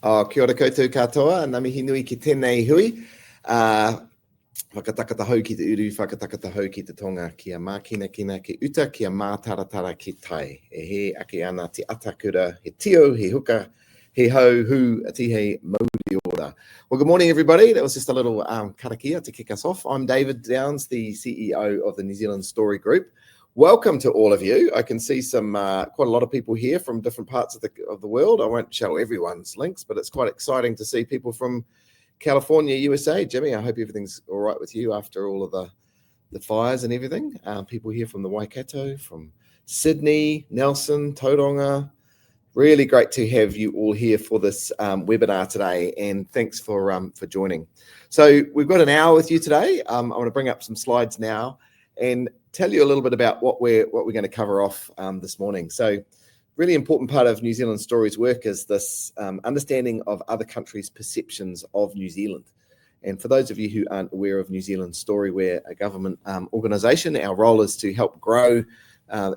Kia ora koutou katoa, ngā mihi nui ki tēnei hui. Whakatakata hau ki te uru, whakatakata hau ki te tonga, kia mākina ki uta, kia mātaratara ki tai. E he ake ana te atakura, he tio, he huka, he hau, hu, ati he mauri ora. Well, good morning, everybody. That was just a little karakia to kick us off. I'm David Downs, the CEO of the New Zealand Story Group. Welcome to all of you. I can see some quite a lot of people here from different parts of the world. I won't show everyone's links, but it's quite exciting to see people from California, USA. Jimmy, I hope everything's all right with you after all of the fires and everything. People here from the Waikato, from Sydney, Nelson, Tauranga. Really great to have you all here for this webinar today, and thanks for joining. So we've got an hour with you today. I want to bring up some slides now and tell you a little bit about what we're going to cover off this morning. So really important part of New Zealand Stories work is this understanding of other countries' perceptions of New Zealand. And for those of you who aren't aware of New Zealand Story, we're a government organisation. Our role is to help grow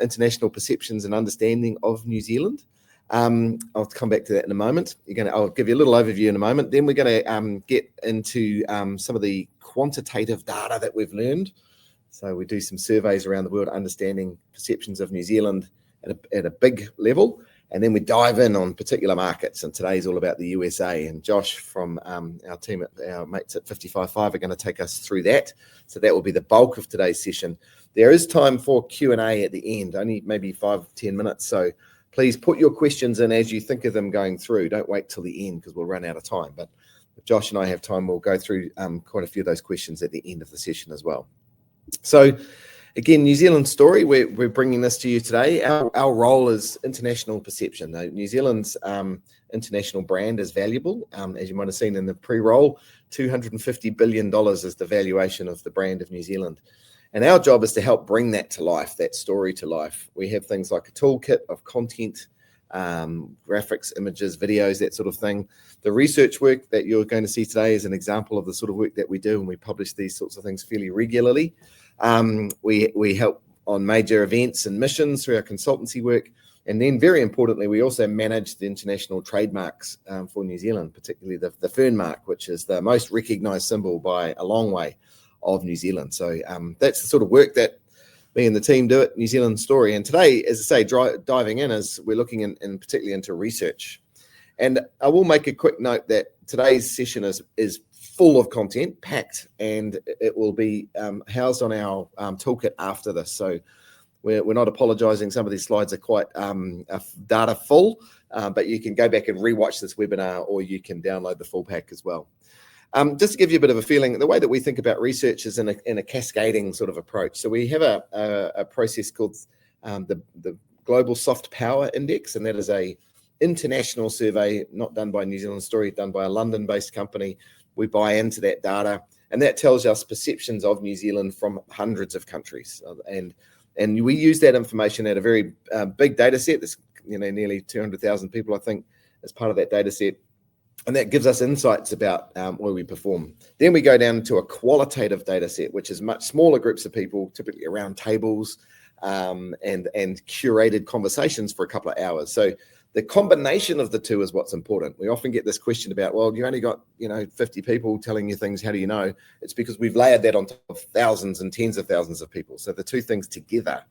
international perceptions and understanding of New Zealand. I'll come back to that in a moment. I'll give you a little overview in a moment. Then we're going to get into some of the quantitative data that we've learned. So we do some surveys around the world, understanding perceptions of New Zealand at a big level, and then we dive in on particular markets. And today's all about the USA. And Josh from our team, our mates at 55.5, are going to take us through that. So that will be the bulk of today's session. There is time for Q&A at the end, only maybe 5-10 minutes. So please put your questions in as you think of them going through. Don't wait till the end because we'll run out of time. But if Josh and I have time, we'll go through quite a few of those questions at the end of the session as well. So again, New Zealand Story, we're bringing this to you today. Our role is international perception. Now, New Zealand's international brand is valuable. As you might have seen in the pre-roll, $250 billion is the valuation of the brand of New Zealand. And our job is to help bring that to life, that story to life. We have things like a toolkit of content, graphics, images, videos, that sort of thing. The research work that you're going to see today is an example of the sort of work that we do, and we publish these sorts of things fairly regularly. We help on major events and missions through our consultancy work. And then very importantly, we also manage the international trademarks for New Zealand, particularly the Fern Mark, which is the most recognised symbol by a long way of New Zealand. So that's the sort of work that me and the team do at New Zealand Story. And today, as I say, diving in, is we're looking in particularly into research. And I will make a quick note that today's session is full of content, packed, and it will be housed on our toolkit after this. So we're not apologising. Some of these slides are quite data full, but you can go back and rewatch this webinar, or you can download the full pack as well. Just to give you a bit of a feeling, the way that we think about research is in a cascading sort of approach. So we have a process called the Global Soft Power Index, and that is a international survey, not done by New Zealand Story, done by a London-based company. We buy into that data, and that tells us perceptions of New Zealand from hundreds of countries. And we use that information at a very big data set. There's nearly 200,000 people, I think, as part of that data set. And that gives us insights about where we perform. Then we go down to a qualitative data set, which is much smaller groups of people, typically around tables and curated conversations for a couple of hours. So the combination of the two is what's important. We often get this question about, well, you only got 50 people telling you things. How do you know? It's because we've layered that on top of thousands and tens of thousands of people. So the two things together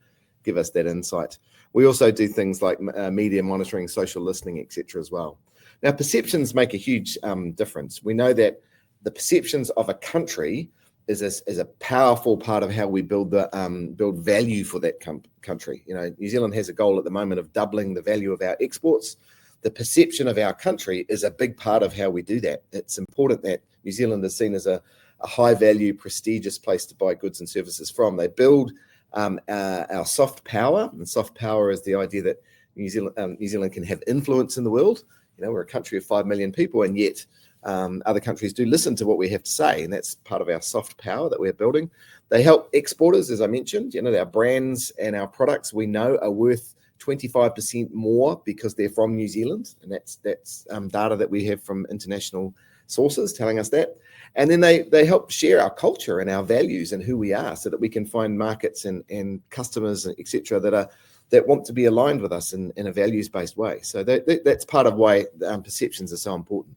give us that insight. We also do things like media monitoring, social listening, etc. as well. Now, perceptions make a huge difference. We know that the perceptions of a country is a powerful part of how we build value for that country. New Zealand has a goal at the moment of doubling the value of our exports. The perception of our country is a big part of how we do that. It's important that New Zealand is seen as a high-value, prestigious place to buy goods and services from. They build our soft power, and soft power is the idea that New Zealand can have influence in the world. We're a country of 5 million people, and yet other countries do listen to what we have to say, and that's part of our soft power that we're building. They help exporters, as I mentioned. Our brands and our products we know are worth 25% more because they're from New Zealand, and that's data that we have from international sources telling us that. And then they help share our culture and our values and who we are, so that we can find markets and customers, etc., that that want to be aligned with us in a values-based way. So that's part of why perceptions are so important.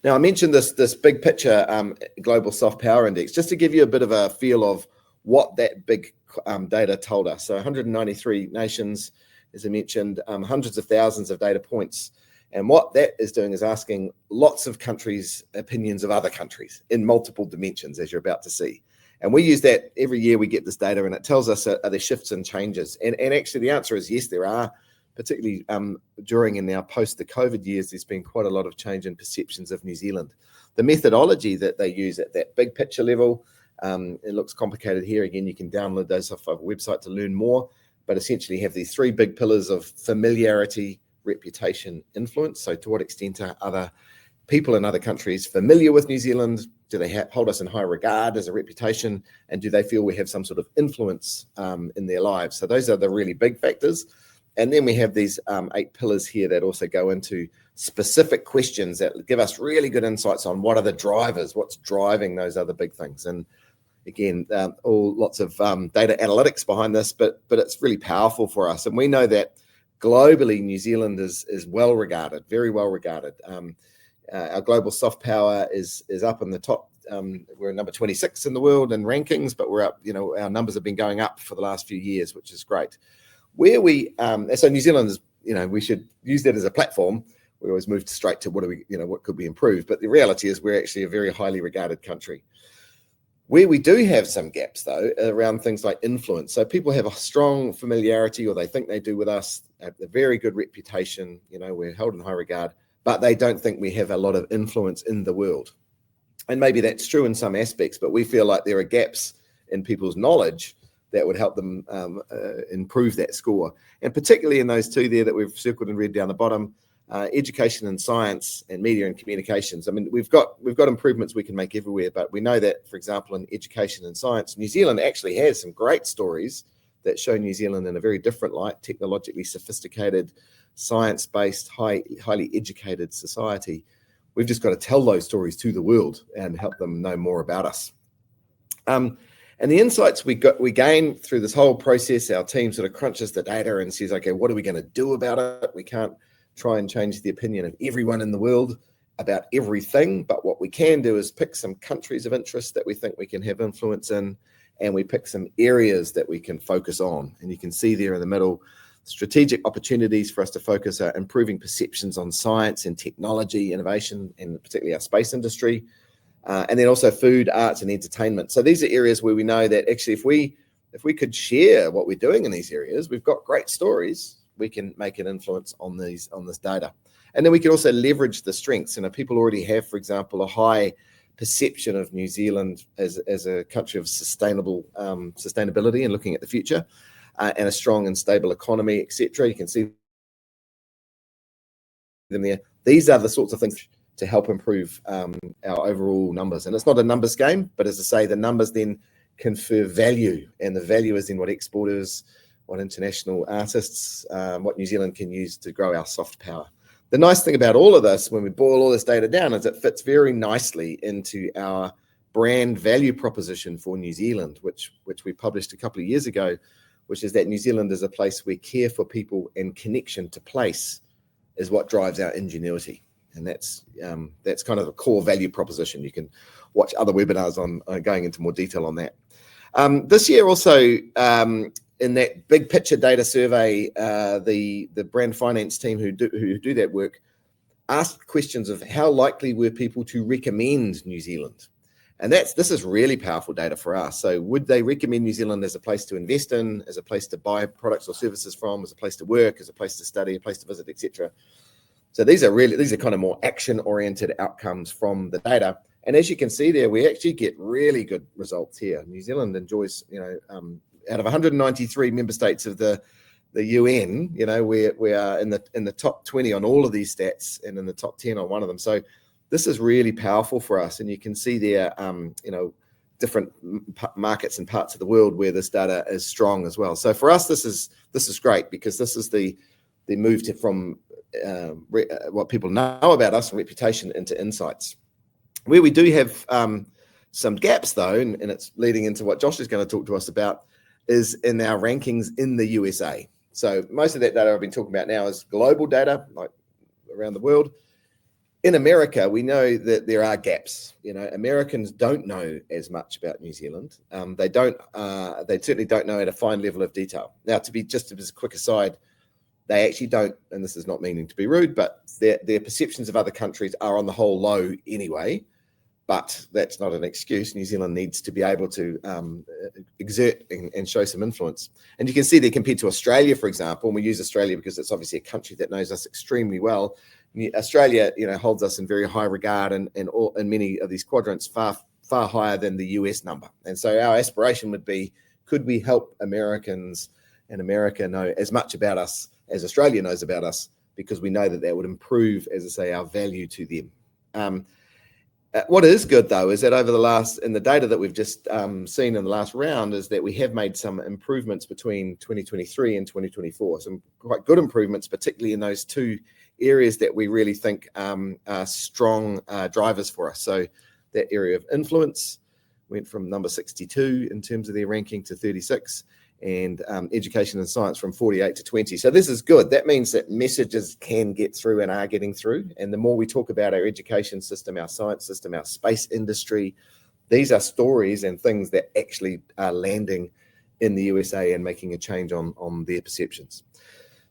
Now, I mentioned this big picture Global Soft Power Index, just to give you a bit of a feel of what that big data told us. So 193 nations, as I mentioned, hundreds of thousands of data points. And what that is doing is asking lots of countries' opinions of other countries in multiple dimensions, as you're about to see. And we use that every year. We get this data, and it tells us are there shifts and changes. And actually, the answer is yes, there are. Particularly during and now post the COVID years, there's been quite a lot of change in perceptions of New Zealand. The methodology that they use at that big picture level, it looks complicated here. Again, you can download those off our website to learn more, but essentially have these three big pillars of familiarity, reputation, influence. So to what extent are other people in other countries familiar with New Zealand? Do they hold us in high regard as a reputation? And do they feel we have some sort of influence in their lives? So those are the really big factors. And then we have these 8 pillars here that also go into specific questions that give us really good insights on what are the drivers, what's driving those other big things. And again, lots of data analytics behind this, but it's really powerful for us. And we know that globally, New Zealand is well regarded, very well regarded. Our global soft power is up in the top. We're number 26 in the world in rankings, but we're up. Our numbers have been going up for the last few years, which is great. So New Zealand is, we should use that as a platform. We always move straight to what could we improve? But the reality is we're actually a very highly regarded country. Where we do have some gaps, though, around things like influence. So people have a strong familiarity, or they think they do with us, a very good reputation. We're held in high regard, but they don't think we have a lot of influence in the world. And maybe that's true in some aspects, but we feel like there are gaps in people's knowledge that would help them improve that score. And particularly in those two there that we've circled and read down the bottom, education and science and media and communications. I mean, we've got improvements we can make everywhere, but we know that, for example, in education and science, New Zealand actually has some great stories that show New Zealand in a very different light, technologically sophisticated, science-based, highly educated society. We've just got to tell those stories to the world and help them know more about us. And the insights we gain through this whole process, our team sort of crunches the data and says, okay, what are we going to do about it? We can't try and change the opinion of everyone in the world about everything, but what we can do is pick some countries of interest that we think we can have influence in, and we pick some areas that we can focus on. And you can see there in the middle, strategic opportunities for us to focus are improving perceptions on science and technology, innovation, and particularly our space industry. And then also food, arts, and entertainment. So these are areas where we know that actually if we could share what we're doing in these areas, we've got great stories, we can make an influence on this data. And then we can also leverage the strengths. People already have, for example, a high perception of New Zealand as a country of sustainability and looking at the future, and a strong and stable economy, etc. You can see them there. These are the sorts of things to help improve our overall numbers. And it's not a numbers game, but as I say, the numbers then confer value, and the value is in what exporters, what international artists, what New Zealand can use to grow our soft power. The nice thing about all of this, when we boil all this data down, is it fits very nicely into our brand value proposition for New Zealand, which we published a couple of years ago, which is that New Zealand is a place where care for people and connection to place is what drives our ingenuity. And that's kind of a core value proposition. You can watch other webinars on going into more detail on that. This year also, in that big picture data survey, the brand finance team who do that work asked questions of how likely were people to recommend New Zealand. And this is really powerful data for us. So would they recommend New Zealand as a place to invest in, as a place to buy products or services from, as a place to work, as a place to study, a place to visit, etc.? So these are kind of more action-oriented outcomes from the data. And as you can see there, we actually get really good results here. New Zealand enjoys, out of 193 member states of the UN, we are in the top 20 on all of these stats, and in the top 10 on one of them. So this is really powerful for us. And you can see there, different markets and parts of the world where this data is strong as well. So for us, this is great, because this is the move from what people know about us and reputation into insights. Where we do have some gaps, though, and it's leading into what Josh is going to talk to us about, is in our rankings in the USA. So most of that data I've been talking about now is global data, like around the world. In America, we know that there are gaps. Americans don't know as much about New Zealand. They certainly don't know at a fine level of detail. Now, just as a quick aside, they actually don't, and this is not meaning to be rude, but their perceptions of other countries are on the whole low anyway. But that's not an excuse. New Zealand needs to be able to exert and show some influence. And you can see that compared to Australia, for example, and we use Australia because it's obviously a country that knows us extremely well. Australia, holds us in very high regard in many of these quadrants, far higher than the US number. And so our aspiration would be, could we help Americans and America know as much about us as Australia knows about us, because we know that would improve, as I say, our value to them. What is good, though, is that in the data that we've just seen in the last round, is that we have made some improvements between 2023 and 2024. Some quite good improvements, particularly in those two areas that we really think are strong drivers for us. So that area of influence went from number 62 in terms of their ranking to 36, and education and science from 48 to 20. So this is good. That means that messages can get through and are getting through. And the more we talk about our education system, our science system, our space industry, these are stories and things that actually are landing in the USA and making a change on their perceptions.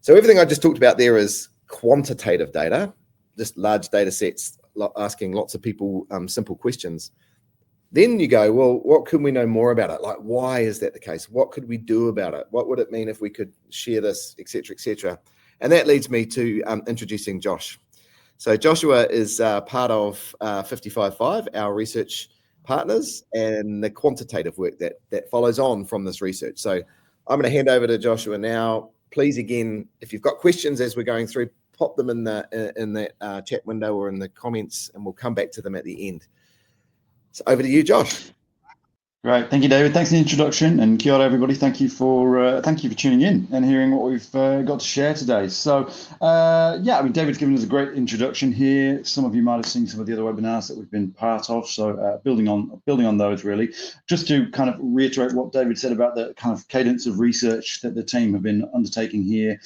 So everything I just talked about there is quantitative data, just large data sets, asking lots of people simple questions. Then you go, well, what can we know more about it? Like, why is that the case? What could we do about it? What would it mean if we could share this, et cetera, et cetera? And that leads me to introducing Josh. So Joshua is part of 555, our research partners, and the quantitative work that follows on from this research. So I'm going to hand over to Joshua now. Please, again, if you've got questions as we're going through, pop them in that chat window or in the comments, and we'll come back to them at the end. So over to you, Josh. Great, thank you, David. Thanks for the introduction, and kia ora, everybody. Thank you for tuning in and hearing what we've got to share today. So, David's given us a great introduction here. Some of you might have seen some of the other webinars that we've been part of. So, building on those, really, just to kind of reiterate what David said about the kind of cadence of research that the team have been undertaking here.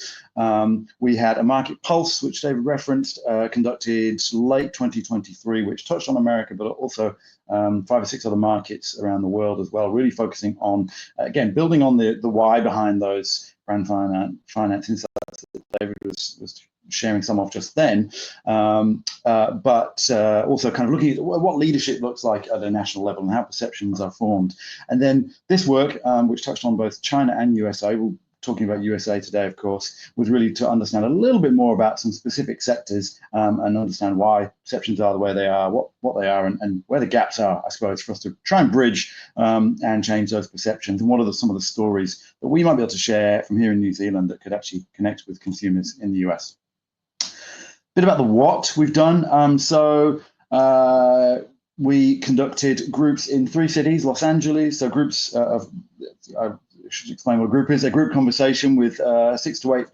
We had a market pulse, which David referenced, conducted late 2023, which touched on America, but also 5 or 6 other markets around the world as well, really focusing on, again, building on the why behind those brand finance insights that David was sharing some of just then, but also kind of looking at what leadership looks like at a national level and how perceptions are formed. And then this work, which touched on both China and USA, we'll talking about USA today, of course, was really to understand a little bit more about some specific sectors and understand why perceptions are the way they are, what they are, and where the gaps are, I suppose, for us to try and bridge and change those perceptions. And what are some of the stories that we might be able to share from here in New Zealand that could actually connect with consumers in the US. A bit about the what we've done. We conducted groups in 3 cities, Los Angeles, so groups I should explain what a group is. A group conversation with 6 to 8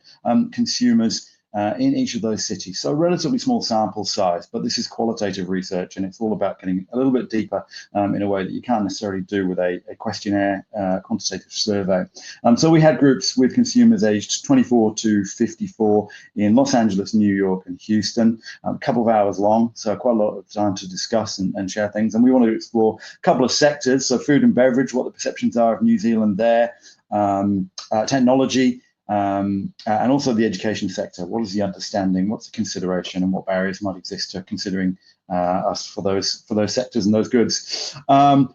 consumers in each of those cities. So relatively small sample size, but this is qualitative research, and it's all about getting a little bit deeper in a way that you can't necessarily do with a questionnaire quantitative survey. So we had groups with consumers aged 24 to 54 in Los Angeles, New York, and Houston, a couple of hours long, so quite a lot of time to discuss and share things. And we wanted to explore a couple of sectors, so food and beverage, what the perceptions are of New Zealand there, technology, and also the education sector. What is the understanding? What's the consideration, and what barriers might exist to considering us for those sectors and those goods?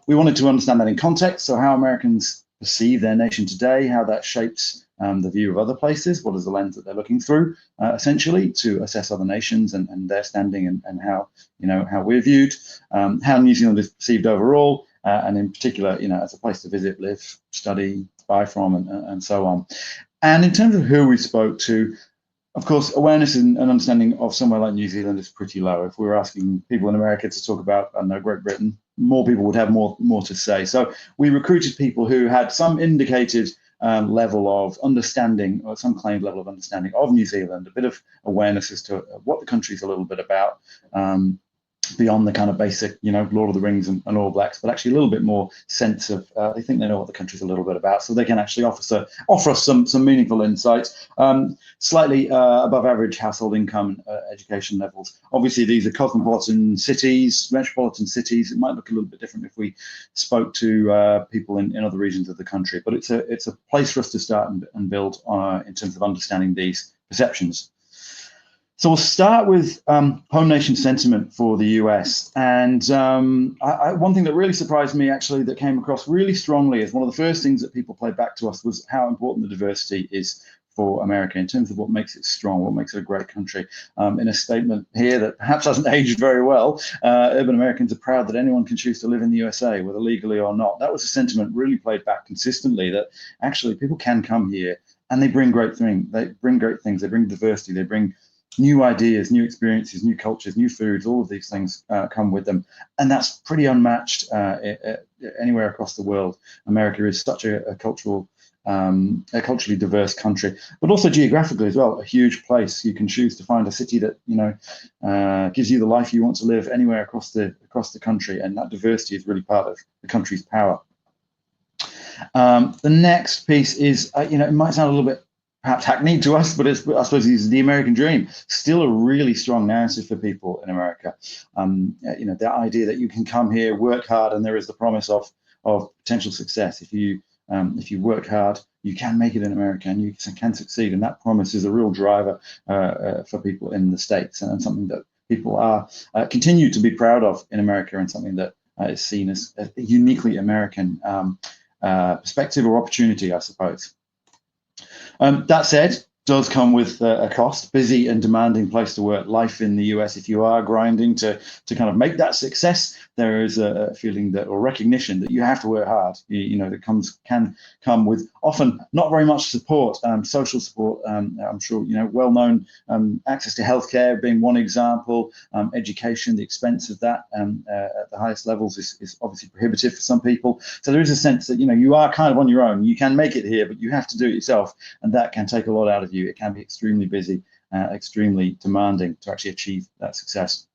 We wanted to understand that in context, so how Americans perceive their nation today, how that shapes the view of other places. What is the lens that they're looking through, essentially, to assess other nations and their standing and how we're viewed, how New Zealand is perceived overall, and in particular, as a place to visit, live, study, buy from, and so on. And in terms of who we spoke to, of course, awareness and understanding of somewhere like New Zealand is pretty low. If we were asking people in America to talk about, I don't know, Great Britain, more people would have more to say. So we recruited people who had some indicated level of understanding, or some claimed level of understanding of New Zealand, a bit of awareness as to what the country's a little bit about. beyond the kind of basic, Lord of the Rings and All Blacks, but actually a little bit more sense of they think they know what the country's a little bit about, so they can actually offer us some meaningful insights. Slightly above average household income, education levels. Obviously, these are cosmopolitan cities, metropolitan cities. It might look a little bit different if we spoke to people in other regions of the country, but it's a place for us to start and build in terms of understanding these perceptions. So we'll start with home nation sentiment for the US. And one thing that really surprised me, actually, that came across really strongly as one of the first things that people played back to us was how important the diversity is for America in terms of what makes it strong, what makes it a great country. In a statement here that perhaps hasn't aged very well, urban Americans are proud that anyone can choose to live in the USA, whether legally or not. That was a sentiment really played back consistently, that actually people can come here and they bring great things. They bring great things. They bring diversity. They bring new ideas, new experiences, new cultures, new foods. All of these things come with them, and that's pretty unmatched anywhere across the world. America is such a culturally diverse country, but also geographically as well, a huge place. You can choose to find a city that gives you the life you want to live anywhere across the country, and that diversity is really part of the country's power. The next piece is, it might sound a little bit perhaps hackneyed to us, but I suppose it's the American dream. Still a really strong narrative for people in America. The idea that you can come here, work hard, and there is the promise of potential success. If you work hard, you can make it in America, and you can succeed. And that promise is a real driver for people in the States, and something that people are continue to be proud of in America, and something that is seen as a uniquely American perspective or opportunity, I suppose. That said, does come with a cost. Busy and demanding place to work. Life in the US, if you are grinding to kind of make that success, there is a feeling that, or recognition that you have to work hard. That can come with often not very much support, social support. I'm sure well known. Access to healthcare being one example. Education, the expense of that at the highest levels is obviously prohibitive for some people. So there is a sense that you are kind of on your own. You can make it here, but you have to do it yourself, and that can take a lot out of you. It can be extremely busy, extremely demanding to actually achieve that success.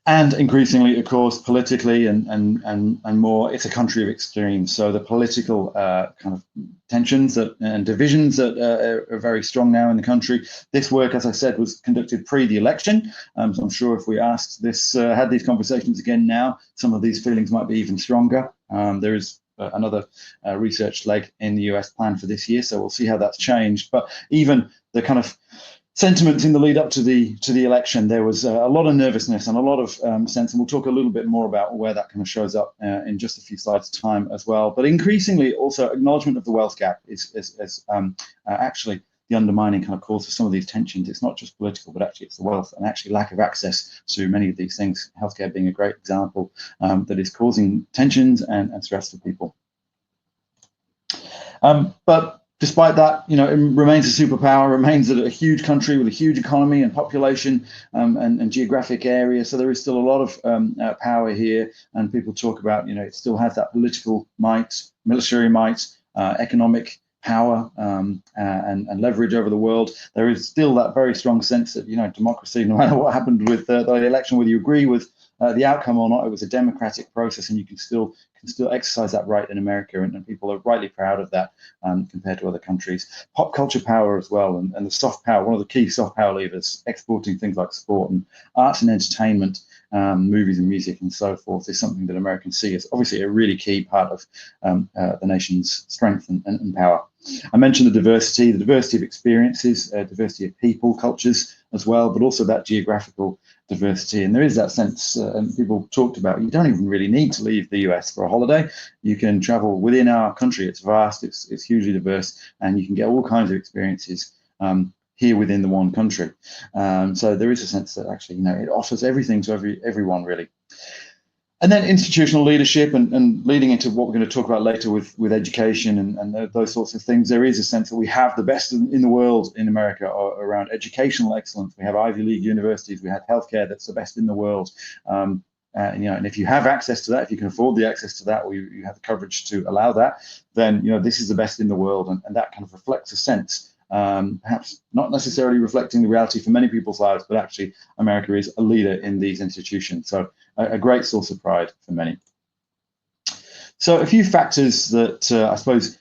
And increasingly, of course, politically and more, it's a country of extremes. So the political kind of tensions and divisions that are very strong now in the country. This work, as I said, was conducted pre the election. So I'm sure if we asked this, had these conversations again now, some of these feelings might be even stronger. There is another research leg in the US planned for this year, so we'll see how that's changed. But even the kind of sentiments in the lead up to the election, there was a lot of nervousness and a lot of sense, and we'll talk a little bit more about where that kind of shows up in just a few slides' time as well. But increasingly, also acknowledgement of the wealth gap is actually the undermining kind of cause for some of these tensions. It's not just political, but actually it's the wealth and actually lack of access to many of these things, healthcare being a great example, that is causing tensions and stress for people. But despite that, it remains a superpower, remains a huge country with a huge economy and population and geographic area. So there is still a lot of power here, and people talk about, it still has that political might, military might, economic power and leverage over the world. There is still that very strong sense that democracy, no matter what happened with the election, whether you agree with the outcome or not, it was a democratic process, and you can still exercise that right in America, and people are rightly proud of that compared to other countries. Pop culture power as well, and the soft power, one of the key soft power levers, exporting things like sport and arts and entertainment, movies and music and so forth, is something that Americans see as obviously a really key part of the nation's strength and power. I mentioned the diversity of experiences, diversity of people, cultures as well, but also that geographical diversity. And there is that sense, and people talked about, you don't even really need to leave the US for a holiday. You can travel within our country. It's vast, it's hugely diverse, and you can get all kinds of experiences here within the one country. So there is a sense that actually, it offers everything to everyone really. And then institutional leadership and leading into what we're going to talk about later with education and those sorts of things, there is a sense that we have the best in the world in America around educational excellence. We have Ivy League universities, we have healthcare that's the best in the world. And if you have access to that, if you can afford the access to that, or you have the coverage to allow that, then this is the best in the world, and that kind of reflects a sense perhaps not necessarily reflecting the reality for many people's lives, but actually America is a leader in these institutions. So a great source of pride for many. So a few factors that I suppose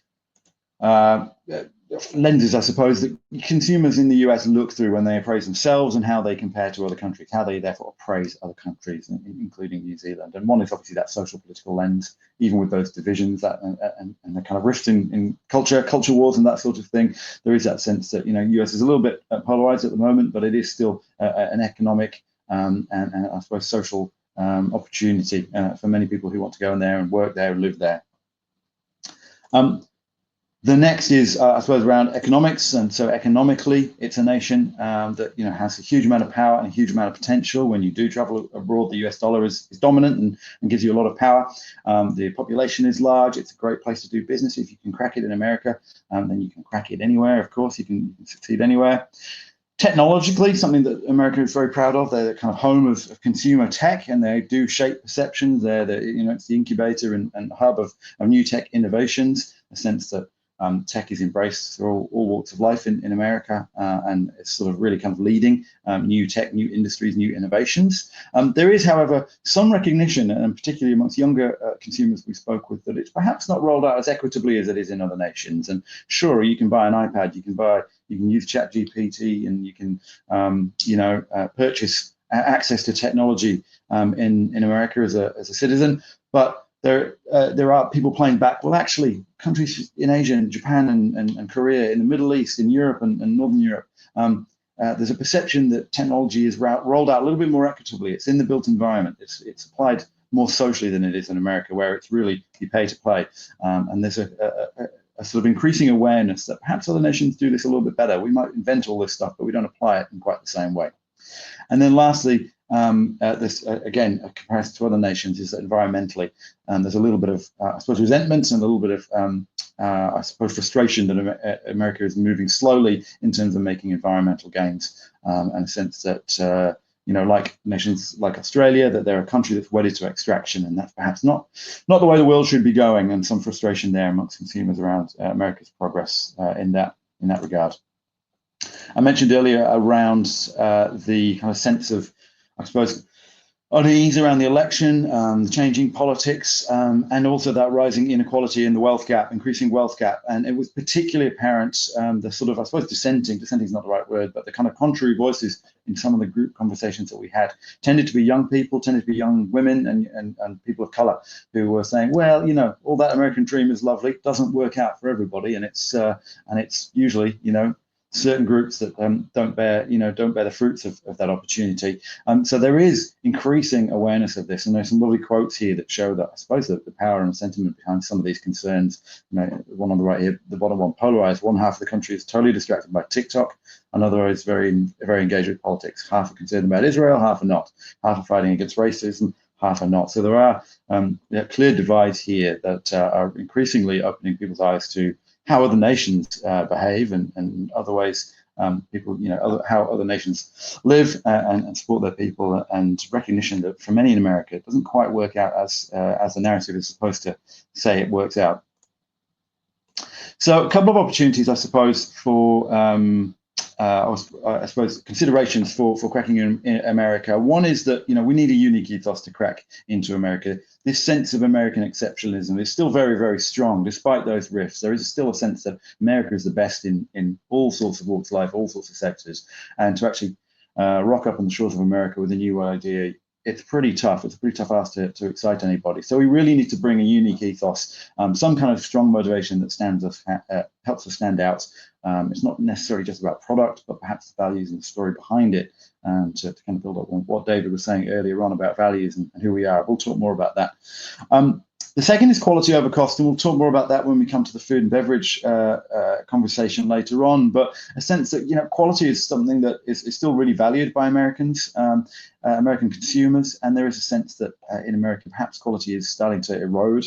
lenses, I suppose, that consumers in the US look through when they appraise themselves and how they compare to other countries, how they therefore appraise other countries, including New Zealand. And one is obviously that social political lens, even with those divisions that, and the kind of rift in culture wars and that sort of thing. There is that sense that, US is a little bit polarized at the moment, but it is still an economic and I suppose social opportunity for many people who want to go in there and work there and live there. The next is, I suppose, around economics, and so economically, it's a nation that has a huge amount of power and a huge amount of potential. When you do travel abroad, the US dollar is dominant and gives you a lot of power. The population is large. It's a great place to do business. If you can crack it in America, then you can crack it anywhere. Of course, you can succeed anywhere. Technologically, something that America is very proud of. They're the kind of home of consumer tech, and they do shape perceptions. It's the incubator and hub of new tech innovations. A sense that tech is embraced through all walks of life in America, and it's sort of really kind of leading new tech, new industries, new innovations. There is, however, some recognition, and particularly amongst younger consumers we spoke with, that it's perhaps not rolled out as equitably as it is in other nations. And sure, you can buy an iPad, you can use ChatGPT, and you can purchase access to technology in America as a citizen, but there are people playing back. Well, actually, countries in Asia and Japan and Korea, in the Middle East, in Europe and Northern Europe, there's a perception that technology is rolled out a little bit more equitably. It's in the built environment. It's applied more socially than it is in America, where it's really you pay to play. And there's a sort of increasing awareness that perhaps other nations do this a little bit better. We might invent all this stuff, but we don't apply it in quite the same way. And then lastly, this again, a comparison to other nations, is that environmentally, there's a little bit of, I suppose, resentment and a little bit of, I suppose, frustration that America is moving slowly in terms of making environmental gains, and a sense that, like nations like Australia, that they're a country that's wedded to extraction, and that's perhaps not the way the world should be going, and some frustration there amongst consumers around America's progress in that regard. I mentioned earlier around the kind of sense of, I suppose, unease around the election, the changing politics, and also that rising inequality in the wealth gap, increasing wealth gap. And it was particularly apparent, the sort of, I suppose, dissenting is not the right word, but the kind of contrary voices in some of the group conversations that we had tended to be young people, tended to be young women and people of color who were saying, well, all that American dream is lovely, doesn't work out for everybody. And it's usually, certain groups that don't bear the fruits of that opportunity. So there is increasing awareness of this, and there's some lovely quotes here that show that, I suppose, the power and sentiment behind some of these concerns. One on the right here, the bottom one, polarized. One half of the country is totally distracted by TikTok. Another is very engaged with politics. Half are concerned about Israel, half are not. Half are fighting against racism, half are not. So there are clear divides here that are increasingly opening people's eyes to how other nations behave, and other ways people, how other nations live and support their people, and recognition that for many in America, it doesn't quite work out as the narrative is supposed to say it works out. So a couple of opportunities, I suppose, for I suppose considerations for cracking in America. One is that we need a unique ethos to crack into America. This sense of American exceptionalism is still very, very strong, despite those rifts. There is still a sense that America is the best in all sorts of walks of life, all sorts of sectors, and to actually rock up on the shores of America with a new idea, it's pretty tough. It's a pretty tough ask to excite anybody. So we really need to bring a unique ethos, some kind of strong motivation that helps us stand out. It's not necessarily just about product, but perhaps the values and the story behind it, to kind of build up on what David was saying earlier on about values and who we are. We'll talk more about that. The second is quality over cost, and we'll talk more about that when we come to the food and beverage conversation later on. But a sense that quality is something that is still really valued by Americans, American consumers, and there is a sense that in America perhaps quality is starting to erode,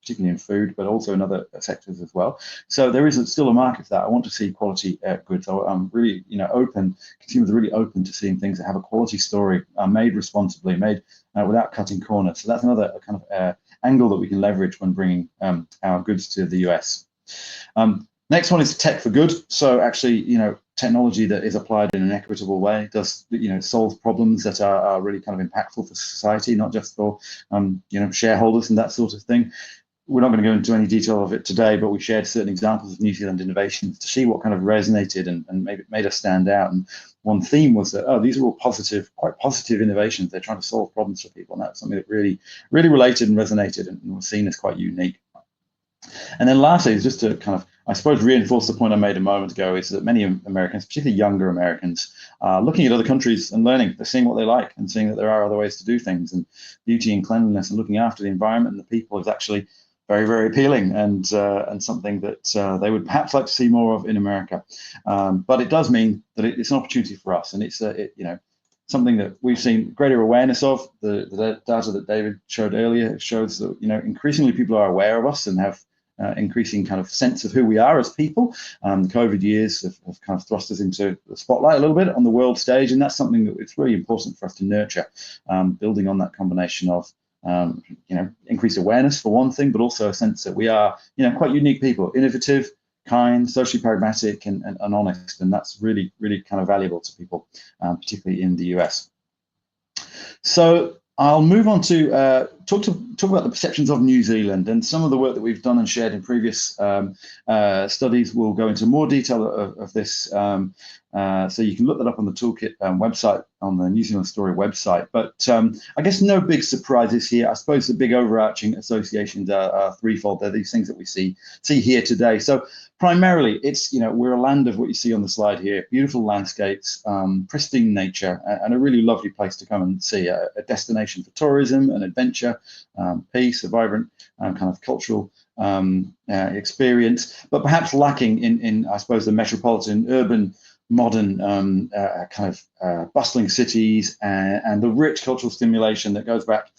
particularly in food, but also in other sectors as well. So there is still a market for that. I want to see quality goods. So I'm really open. Consumers are really open to seeing things that have a quality story, made responsibly, made without cutting corners. So that's another kind of angle that we can leverage when bringing our goods to the US. Next one is tech for good. So actually, technology that is applied in an equitable way does, solve problems that are really kind of impactful for society, not just for, shareholders and that sort of thing. We're not going to go into any detail of it today, but we shared certain examples of New Zealand innovations to see what kind of resonated and maybe made us stand out. And one theme was that, these are all positive, quite positive innovations. They're trying to solve problems for people. And that's something that really, really related and resonated and was seen as quite unique. And then lastly, is just to kind of, I suppose, reinforce the point I made a moment ago, is that many Americans, particularly younger Americans, are looking at other countries and learning. They're seeing what they like and seeing that there are other ways to do things. And beauty and cleanliness and looking after the environment and the people is actually very, very appealing and something that they would perhaps like to see more of in America. But it does mean that it's an opportunity for us, and it's something that we've seen greater awareness of. The data that David showed earlier shows that increasingly people are aware of us and have increasing kind of sense of who we are as people. The COVID years have kind of thrust us into the spotlight a little bit on the world stage, and that's something that it's really important for us to nurture, building on that combination of increased awareness for one thing, but also a sense that we are quite unique people, innovative, kind, socially pragmatic, and honest, and that's really, really kind of valuable to people, particularly in the US. So I'll move on to talk about the perceptions of New Zealand, and some of the work that we've done and shared in previous studies. We'll go into more detail of this, so you can look that up on the Toolkit website, on the New Zealand Story website. But I guess no big surprises here. I suppose the big overarching associations are threefold. They're these things that we see here today. So primarily, it's we're a land of what you see on the slide here: beautiful landscapes, pristine nature, and a really lovely place to come and see, a destination for tourism and adventure, peace, a vibrant kind of cultural experience, but perhaps lacking in I suppose the metropolitan, urban, modern kind of bustling cities and the rich cultural stimulation that goes back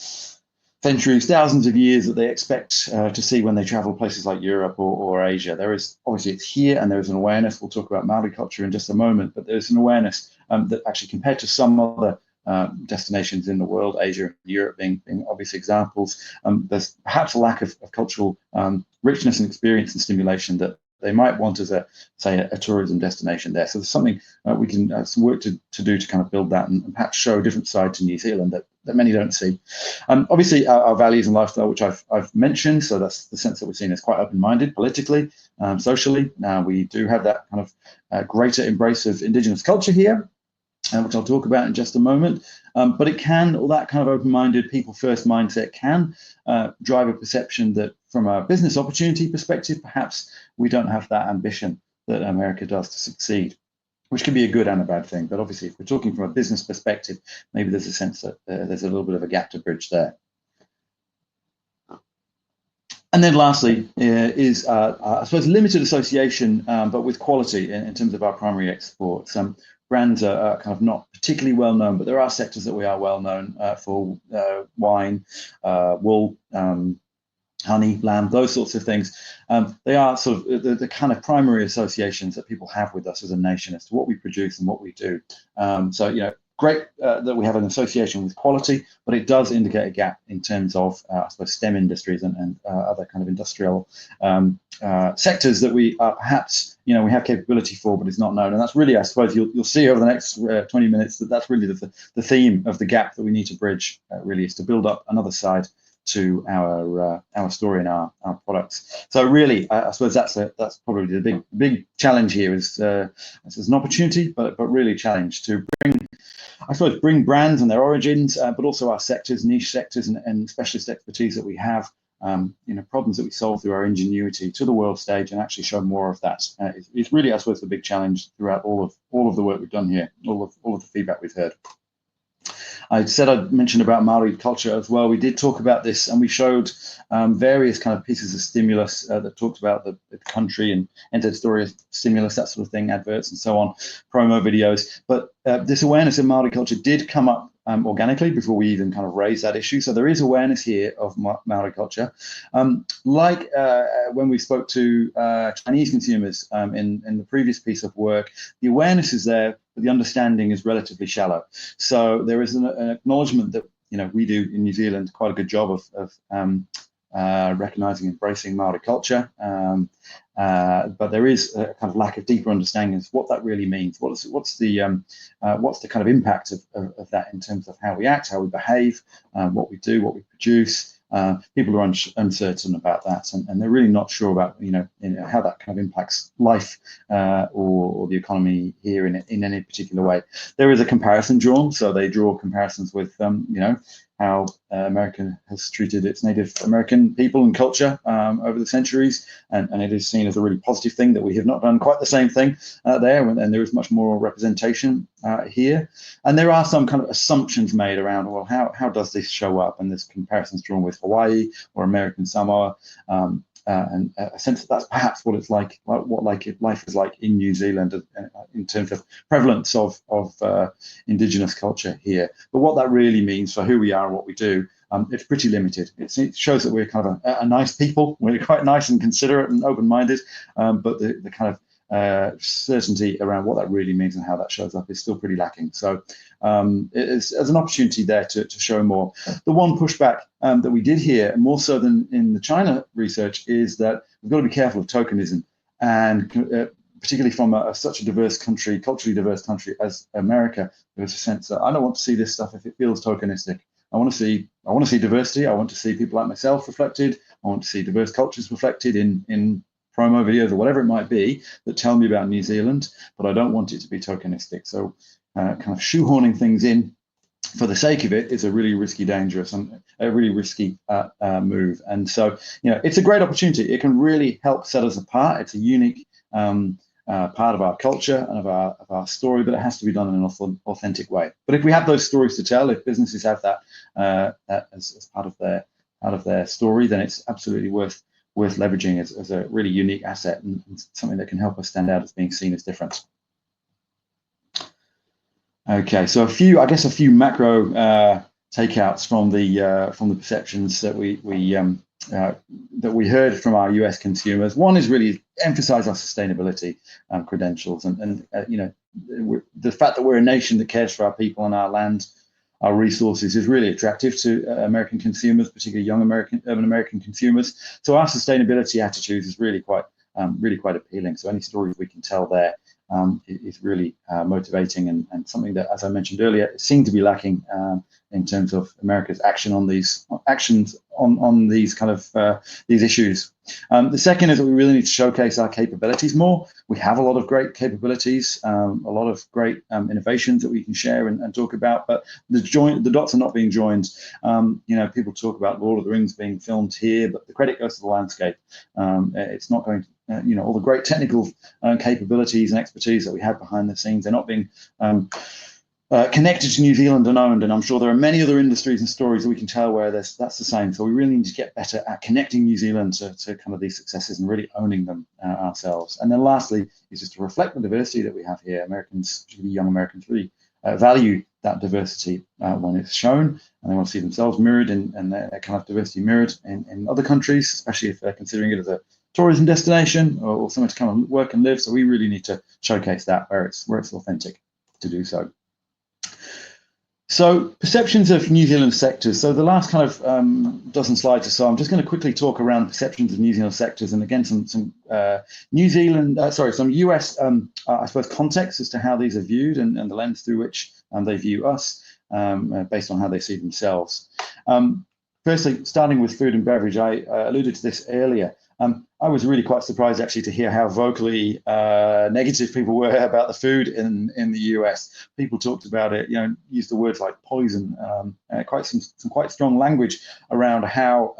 centuries, thousands of years that they expect to see when they travel places like Europe or Asia. There is, obviously it's here, and there's an awareness. We'll talk about Maori culture in just a moment, but there's an awareness that actually, compared to some other destinations in the world, Asia and Europe being obvious examples, there's perhaps a lack of cultural richness and experience and stimulation that they might want as a tourism destination there. So there's something we can some work to do to kind of build that and perhaps show a different side to New Zealand that many don't see. Obviously, our values and lifestyle, which I've mentioned, so that's the sense that we're seen as quite open-minded politically, socially. We do have that kind of greater embrace of Indigenous culture here, which I'll talk about in just a moment. But it can, all that kind of open-minded, people-first mindset can drive a perception that from a business opportunity perspective, perhaps we don't have that ambition that America does to succeed, which can be a good and a bad thing. But obviously, if we're talking from a business perspective, maybe there's a sense that there's a little bit of a gap to bridge there. And then lastly is, I suppose, limited association, but with quality in terms of our primary exports. Brands are kind of not particularly well known, but there are sectors that we are well known for: wine, wool, honey, lamb, those sorts of things. They are sort of the kind of primary associations that people have with us as a nation as to what we produce and what we do. So, great that we have an association with quality, but it does indicate a gap in terms of, I suppose, STEM industries and other kind of industrial sectors that we are perhaps, we have capability for, but it's not known. And that's really, I suppose, you'll see over the next 20 minutes that's really the theme of the gap that we need to bridge, really, is to build up another side to our story and our products. So really, I suppose that's probably the big challenge here. Is it's an opportunity, but really a challenge to bring brands and their origins, but also our sectors, niche sectors, and specialist expertise that we have, problems that we solve through our ingenuity to the world stage, and actually show more of that. It's really, I suppose, the big challenge throughout all of the work we've done here, all of the feedback we've heard. I said I'd mention about Maori culture as well. We did talk about this, and we showed various kind of pieces of stimulus that talked about the country and entered story stimulus, that sort of thing, adverts and so on, promo videos. But this awareness of Maori culture did come up organically before we even kind of raised that issue. So there is awareness here of Maori culture. Like when we spoke to Chinese consumers in the previous piece of work, the awareness is there, but the understanding is relatively shallow. So there is an acknowledgement that we do in New Zealand quite a good job of recognizing, embracing Maori culture. But there is a kind of lack of deeper understanding of what that really means. What's the kind of impact of that in terms of how we act, how we behave, what we do, what we produce. People are uncertain about that, and they're really not sure about how that kind of impacts life or the economy here in any particular way. There is a comparison drawn, so they draw comparisons with how America has treated its Native American people and culture over the centuries, and it is seen as a really positive thing that we have not done quite the same thing there, and there is much more representation here. And there are some kind of assumptions made around, well, how does this show up? And there's comparisons drawn with Hawaii or American Samoa, and a sense that that's perhaps what it's like life is like in New Zealand in terms of prevalence of indigenous culture here. But what that really means for who we are and what we do, it's pretty limited. It shows that we're kind of a nice people. We're quite nice and considerate and open-minded, but the kind of certainty around what that really means and how that shows up is still pretty lacking. So there's an opportunity there to show more. The one pushback that we did hear, more so than in the China research, is that we've got to be careful of tokenism, and particularly from such a diverse country, culturally diverse country as America. There's a sense that I don't want to see this stuff if it feels tokenistic. I want to see diversity. I want to see people like myself reflected. I want to see diverse cultures reflected in promo videos or whatever it might be that tell me about New Zealand, but I don't want it to be tokenistic. So kind of shoehorning things in for the sake of it is a really risky, dangerous, and a really risky move. And so, it's a great opportunity. It can really help set us apart. It's a unique part of our culture and of our story, but it has to be done in an authentic way. But if we have those stories to tell, if businesses have that as part of their story, then it's absolutely worth leveraging as a really unique asset and something that can help us stand out as being seen as different. Okay, so a few macro takeouts from the perceptions that we heard from our US consumers. One is really emphasize our sustainability credentials, and the fact that we're a nation that cares for our people and our land, our resources, is really attractive to American consumers, particularly young urban American consumers. So our sustainability attitudes is really quite appealing. So any stories we can tell there is really motivating, and something that, as I mentioned earlier, seemed to be lacking in terms of America's actions on these kind of these issues. The second is that we really need to showcase our capabilities more. We have a lot of great capabilities, a lot of great innovations that we can share and talk about, but the dots are not being joined. People talk about Lord of the Rings being filmed here, but the credit goes to the landscape. It's not going to, all the great technical capabilities and expertise that we have behind the scenes, they're not being connected to New Zealand and owned, and I'm sure there are many other industries and stories that we can tell where that's the same. So we really need to get better at connecting New Zealand to kind of these successes and really owning them ourselves. And then lastly is just to reflect the diversity that we have here. Americans, particularly young Americans, really value that diversity when it's shown, and they want to see themselves mirrored and that kind of diversity mirrored in other countries, especially if they're considering it as a tourism destination or somewhere to come and work and live. So we really need to showcase that where it's authentic to do so. So perceptions of New Zealand sectors. So the last kind of dozen slides or so, I'm just going to quickly talk around perceptions of New Zealand sectors, and again some US I suppose context as to how these are viewed and the lens through which they view us based on how they see themselves. Firstly, starting with food and beverage, I alluded to this earlier. I was really quite surprised actually to hear how vocally negative people were about the food in the US. People talked about it, used the words like poison, some quite strong language around how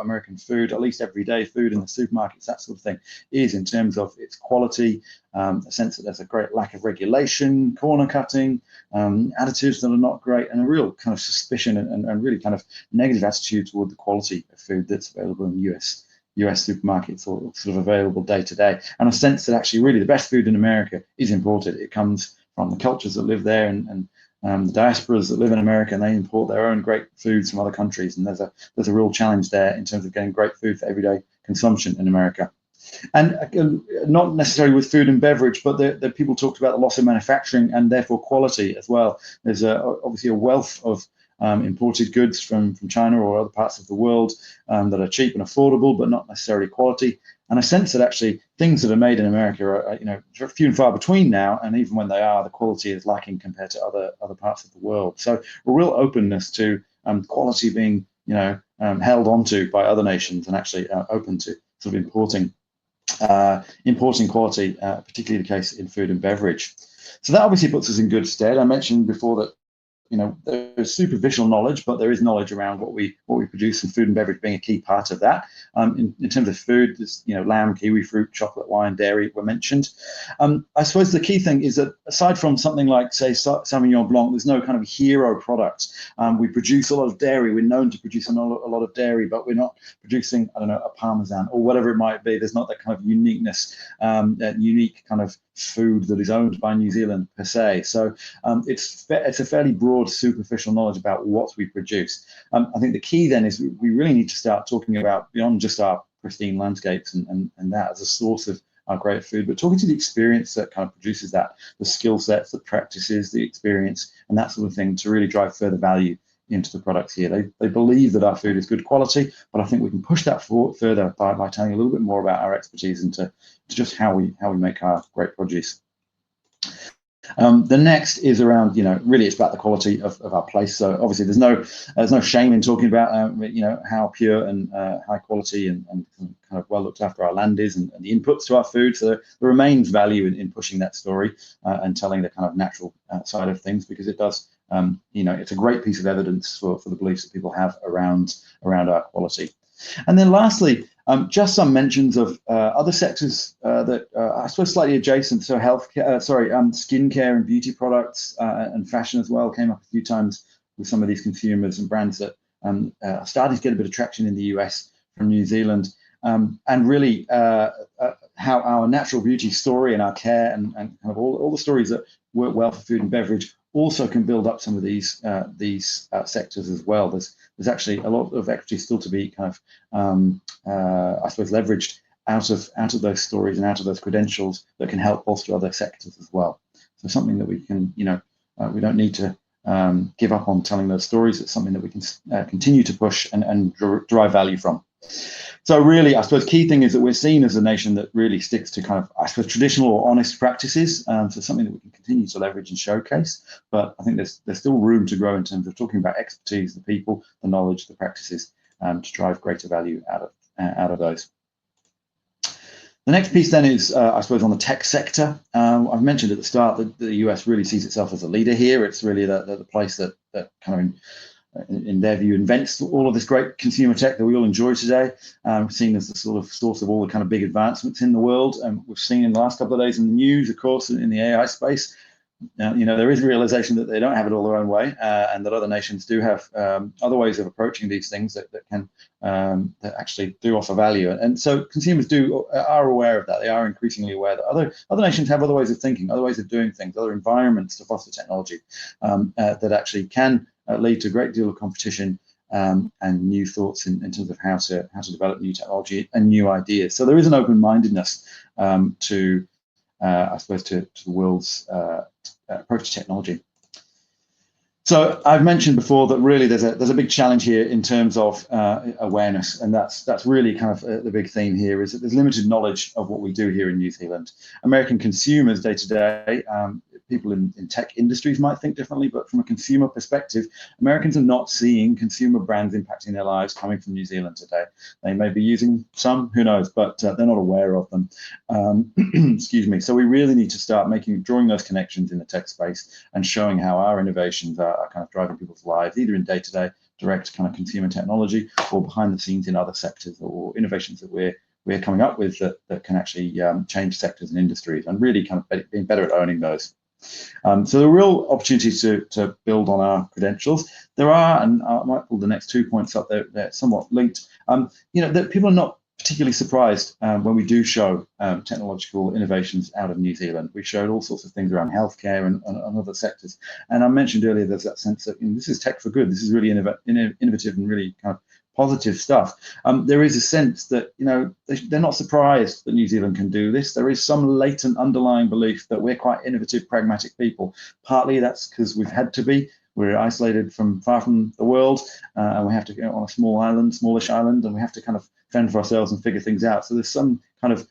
American food, at least everyday food in the supermarkets, that sort of thing, is in terms of its quality, a sense that there's a great lack of regulation, corner cutting, additives that are not great, and a real kind of suspicion and really kind of negative attitude toward the quality of food that's available in US supermarkets or sort of available day to day, and a sense that actually really the best food in America is imported. It comes from the cultures that live there and the diasporas that live in America, and they import their own great foods from other countries. And there's a real challenge there in terms of getting great food for everyday consumption in America. And not necessarily with food and beverage, but the people talked about the loss of manufacturing and therefore quality as well. There's obviously a wealth of imported goods from China or other parts of the world that are cheap and affordable, but not necessarily quality. And I sense that actually things that are made in America are, few and far between now, and even when they are, the quality is lacking compared to other parts of the world. So a real openness to quality being, held onto by other nations, and actually open to sort of importing quality, particularly the case in food and beverage. So that obviously puts us in good stead. I mentioned before that there's superficial knowledge, but there is knowledge around what we produce, and food and beverage being a key part of that. In terms of food, there's lamb, kiwi fruit, chocolate, wine, dairy were mentioned. I suppose the key thing is that aside from something like, say, Sauvignon Blanc, there's no kind of hero product. We produce a lot of dairy. We're known to produce a lot of dairy, but we're not producing, I don't know, a Parmesan or whatever it might be. There's not that kind of uniqueness, that unique kind of food that is owned by New Zealand per se. So it's a fairly broad, superficial knowledge about what we produce. I think the key then is we really need to start talking about beyond just our pristine landscapes and that as a source of our great food, but talking to the experience that kind of produces that, the skill sets, the practices, the experience, and that sort of thing to really drive further value into the products here. They believe that our food is good quality, but I think we can push that further by telling a little bit more about our expertise and to just how we make our great produce. The next is around, really it's about the quality of our place. So obviously there's no shame in talking about, how pure and high quality and kind of well looked after our land is and the inputs to our food. So there remains value in pushing that story and telling the kind of natural side of things, because it does, it's a great piece of evidence for the beliefs that people have around our quality. And then lastly, just some mentions of other sectors that I suppose slightly adjacent. So skincare and beauty products and fashion as well came up a few times with some of these consumers and brands that are starting to get a bit of traction in the US from New Zealand. And really how our natural beauty story and our care and kind of all the stories that work well for food and beverage also can build up some of these sectors as well. There's actually a lot of equity still to be kind of, I suppose, leveraged out of those stories and out of those credentials that can help bolster other sectors as well. So something that we can, we don't need to give up on telling those stories. It's something that we can continue to push and derive value from. So really, I suppose key thing is that we're seen as a nation that really sticks to kind of, I suppose, traditional or honest practices. So something that we can continue to leverage and showcase. But I think there's still room to grow in terms of talking about expertise, the people, the knowledge, the practices, to drive greater value out of those. The next piece then is, I suppose, on the tech sector. I've mentioned at the start that the US really sees itself as a leader here. It's really the place that kind of, in their view, invents all of this great consumer tech that we all enjoy today, seen as the sort of source of all the kind of big advancements in the world. And we've seen in the last couple of days in the news, of course, in the AI space, there is a realization that they don't have it all their own way, and that other nations do have other ways of approaching these things that can that actually do offer value. And so consumers are aware of that. They are increasingly aware that other nations have other ways of thinking, other ways of doing things, other environments to foster technology that actually can lead to a great deal of competition and new thoughts in terms of how to develop new technology and new ideas. So there is an open-mindedness to I suppose to the world's approach to technology. So I've mentioned before that really there's a big challenge here in terms of awareness, and that's really kind of the big theme here, is that there's limited knowledge of what we do here in New Zealand. American consumers day to day, people in tech industries might think differently, but from a consumer perspective, Americans are not seeing consumer brands impacting their lives coming from New Zealand today. They may be using some, who knows, but they're not aware of them. Excuse me. So we really need to start drawing those connections in the tech space and showing how our innovations are kind of driving people's lives, either in day-to-day direct kind of consumer technology or behind the scenes in other sectors, or innovations that we're coming up with that can actually change sectors and industries, and really kind of being better at owning those. So the real opportunity to build on our credentials. There are, and I might pull the next 2 points up there, they're somewhat linked. That people are not particularly surprised when we do show technological innovations out of New Zealand. We showed all sorts of things around healthcare and other sectors. And I mentioned earlier, there's that sense that this is tech for good. This is really innovative and really kind of positive stuff. There is a sense that they're not surprised that New Zealand can do this. There is some latent underlying belief that we're quite innovative, pragmatic people. Partly that's because we've had to be. we're isolated from far from the world, and we have to go on a small island, smallish island, and we have to kind of fend for ourselves and figure things out. So there's some kind of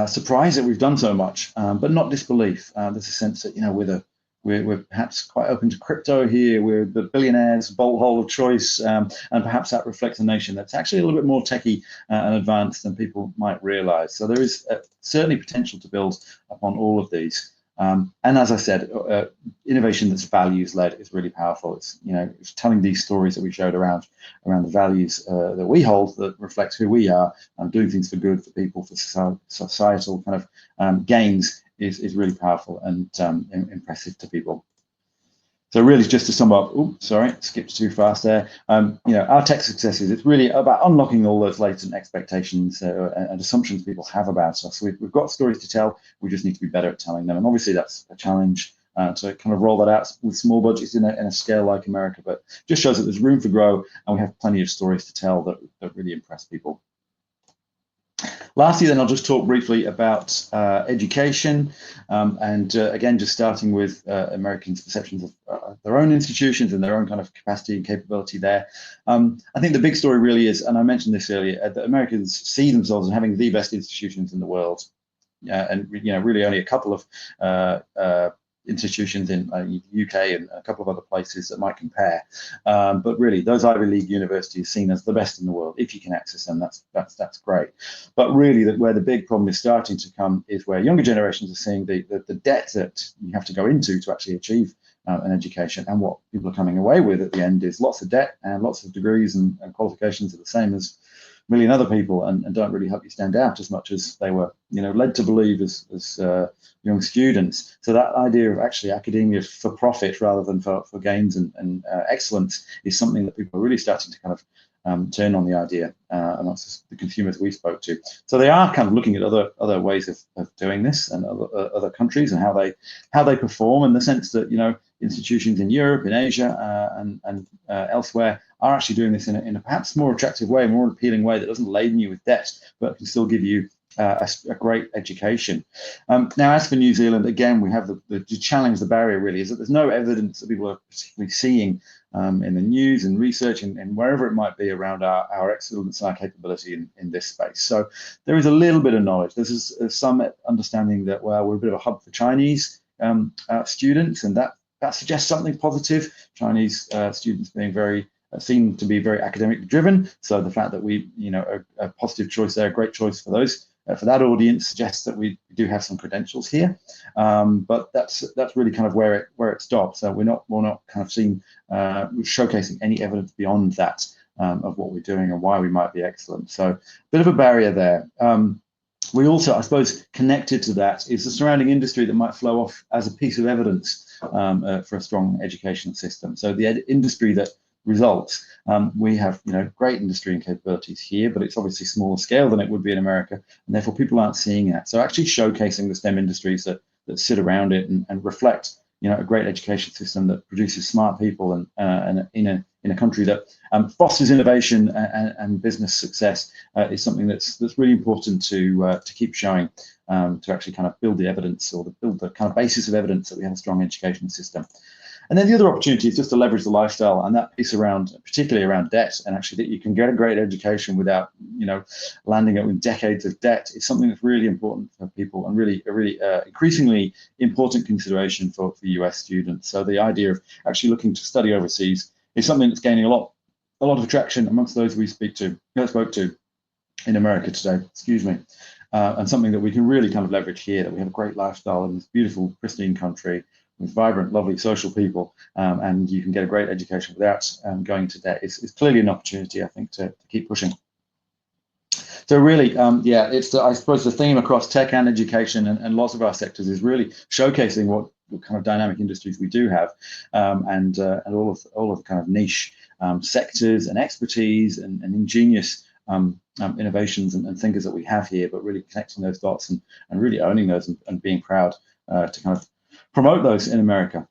surprise that we've done so much, but not disbelief. There's a sense that, you know, we're perhaps quite open to crypto here. We're the billionaires' bolt hole of choice, and perhaps that reflects a nation that's actually a little bit more techie and advanced than people might realize. So there is certainly potential to build upon all of these. And as I said, innovation that's values-led is really powerful. It's, you know, it's telling these stories that we showed around the values that we hold that reflects who we are, and doing things for good, for people, for societal kind of gains is really powerful and impressive to people. So really, just to sum up, oops, sorry, skipped too fast there. You know, our tech successes, it's really about unlocking all those latent expectations and assumptions people have about us. We've got stories to tell. We just need to be better at telling them. And obviously, that's a challenge to kind of roll that out with small budgets in a scale like America. But just shows that there's room for grow, and we have plenty of stories to tell that really impress people. Lastly, then I'll just talk briefly about education, and again, just starting with Americans' perceptions of their own institutions and their own kind of capacity and capability there. I think the big story really is, and I mentioned this earlier, that Americans see themselves as having the best institutions in the world, and you know, really only a couple of institutions in UK and a couple of other places that might compare, but really those Ivy League universities are seen as the best in the world. If you can access them, that's great. But really, where the big problem is starting to come is where younger generations are seeing the debt that you have to go into to actually achieve an education, and what people are coming away with at the end is lots of debt and lots of degrees and qualifications are the same as a million other people, and don't really help you stand out as much as they were, you know, led to believe as young students. So that idea of actually academia for profit rather than for gains and excellence is something that people are really starting to kind of turn on the idea, and that's just the consumers we spoke to. So they are kind of looking at other ways of doing this, and other countries and how they perform, in the sense that, you know, institutions in Europe, in Asia, and elsewhere are actually doing this in a perhaps more attractive way, a more appealing way that doesn't laden you with debt, but can still give you a great education. Now, as for New Zealand, again, we have the challenge, the barrier really is that there's no evidence that people are particularly seeing in the news and research and wherever it might be around our excellence and our capability in this space. So there is a little bit of knowledge. There's some understanding that, well, we're a bit of a hub for Chinese students, and that suggests something positive. Chinese students being seem to be very academically driven. So the fact that we, you know, a positive choice there, a great choice for those, for that audience, suggests that we do have some credentials here. But that's really kind of where it stops. So we're not kind of seeing showcasing any evidence beyond that of what we're doing and why we might be excellent. So a bit of a barrier there. We also, I suppose, connected to that is the surrounding industry that might flow off as a piece of evidence for a strong education system. So the industry that results, we have, you know, great industry and capabilities here, but it's obviously smaller scale than it would be in America, and therefore people aren't seeing that. So actually showcasing the STEM industries that sit around it and reflect, you know, a great education system that produces smart people, and in a country that fosters innovation and business success is something that's really important to keep showing, to actually kind of build the evidence, or build the kind of basis of evidence that we have a strong education system. And then the other opportunity is just to leverage the lifestyle, and that piece around, particularly around debt, and actually that you can get a great education without, you know, landing up with decades of debt, is something that's really important for people, and really a really increasingly important consideration for US students. So the idea of actually looking to study overseas is something that's gaining a lot of traction amongst those we spoke to in America today. Excuse me. And something that we can really kind of leverage here, that we have a great lifestyle in this beautiful, pristine country with vibrant, lovely social people, and you can get a great education without going to debt. It's clearly an opportunity, I think, to keep pushing. So really, yeah, it's I suppose the theme across tech and education and lots of our sectors is really showcasing what kind of dynamic industries we do have, and all of the kind of niche sectors and expertise and ingenious innovations and thinkers that we have here, but really connecting those dots and really owning those and being proud to kind of promote those in America.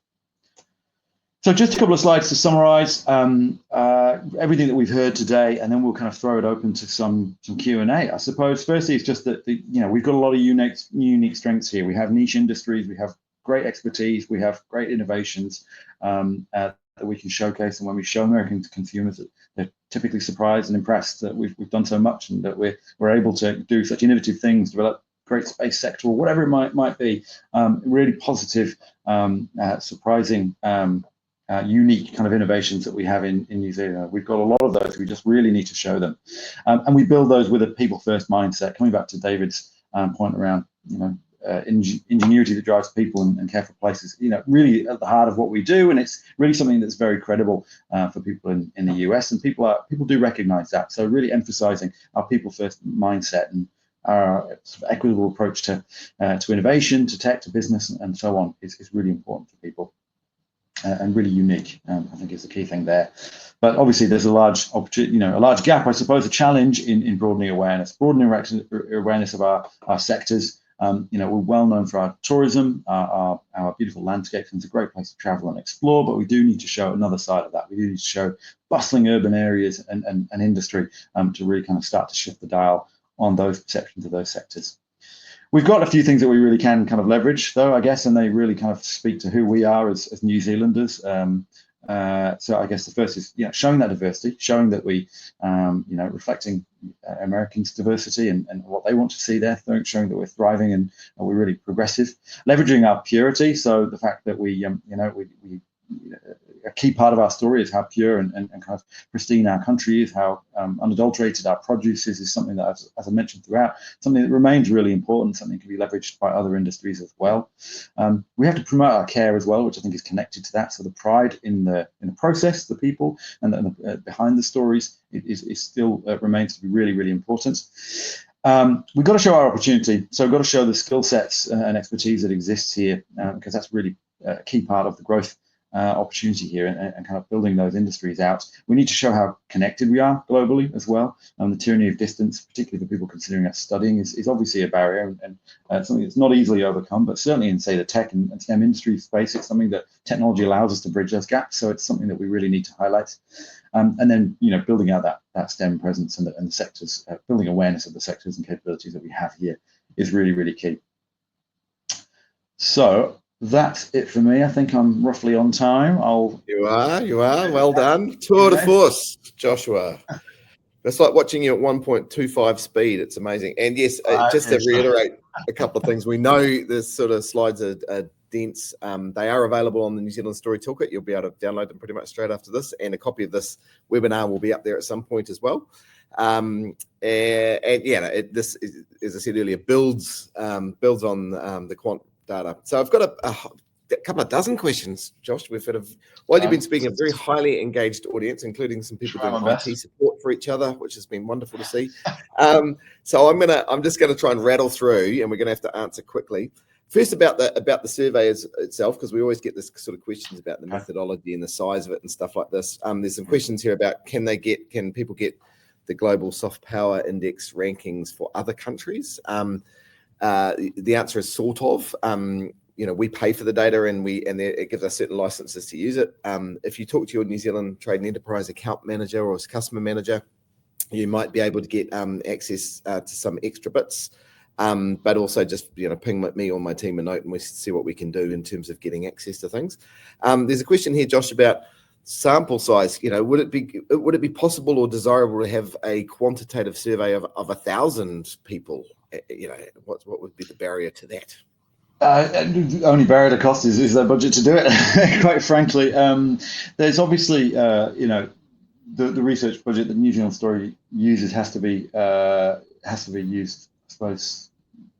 So just a couple of slides to summarize everything that we've heard today, and then we'll kind of throw it open to some Q&A. I suppose firstly, it's just that we've got a lot of unique strengths here. We have niche industries, we have great expertise, we have great innovations that we can showcase, and when we show American consumers, they're typically surprised and impressed that we've done so much and that we're able to do such innovative things, develop great space sector or whatever it might be. Really positive, surprising, unique kind of innovations that we have in New Zealand. We've got a lot of those. We just really need to show them, and we build those with a people-first mindset. Coming back to David's point around, ingenuity that drives people and care for places, really at the heart of what we do, and it's really something that's very credible for people in the US, and people do recognize that. So really emphasizing our people-first mindset and our sort of equitable approach to innovation, to tech, to business, and so on is really important for people. And really unique, I think, is the key thing there. But obviously, there's a large opportunity, a large gap, I suppose, a challenge in broadening awareness of our sectors. We're well known for our tourism, our beautiful landscapes, and it's a great place to travel and explore. But we do need to show another side of that. We do need to show bustling urban areas and industry to really kind of start to shift the dial on those perceptions of those sectors. We've got a few things that we really can kind of leverage, though, I guess, and they really kind of speak to who we are as New Zealanders. So I guess the first is, showing that diversity, showing that we, reflecting Americans' diversity and what they want to see there, showing that we're thriving and we're really progressive, leveraging our purity. So the fact that we a key part of our story is how pure and kind of pristine our country is, how unadulterated our produce is something that, as I mentioned throughout, something that remains really important, something that can be leveraged by other industries as well. We have to promote our care as well, which I think is connected to that. So the pride in the process, the people, and behind the stories is still remains to be really, really important. We've got to show our opportunity. So we've got to show the skill sets and expertise that exists here, because that's really a key part of the growth opportunity here and kind of building those industries out. We need to show how connected we are globally as well. The tyranny of distance, particularly for people considering that studying, is obviously a barrier and something that's not easily overcome, but certainly in, say, the tech and STEM industry space, it's something that technology allows us to bridge those gaps. So it's something that we really need to highlight. And then, building out that STEM presence and the sectors, building awareness of the sectors and capabilities that we have here is really, really key. So that's it for me. I think I'm roughly on time. You are. Well done. Tour de force, Joshua. It's like watching you at 1.25 speed. It's amazing. And yes, just to reiterate a couple of things, we know this sort of slides are dense. They are available on the New Zealand Story Toolkit. You'll be able to download them pretty much straight after this, and a copy of this webinar will be up there at some point as well. This, as I said earlier, builds on the quant data. So I've got a couple of dozen questions, Josh. We've had while you've been speaking, a very highly engaged audience, including some people doing IT support for each other, which has been wonderful to see. So I'm just gonna try and rattle through, and we're gonna have to answer quickly. First, about the survey itself, because we always get this sort of questions about the methodology and the size of it and stuff like this. There's some questions here about can people get the Global Soft Power Index rankings for other countries? The answer is sort of. We pay for the data and it gives us certain licenses to use it. If you talk to your New Zealand Trade and Enterprise account manager or customer manager, you might be able to get access to some extra bits. But also just ping me or my team a note and we see what we can do in terms of getting access to things. There's a question here, Josh, about sample size. Would it be possible or desirable to have a quantitative survey of 1,000 people? What would be the barrier to that? The only barrier to cost is their budget to do it. Quite frankly, there's obviously the research budget that New Zealand Story uses has to be used, I suppose,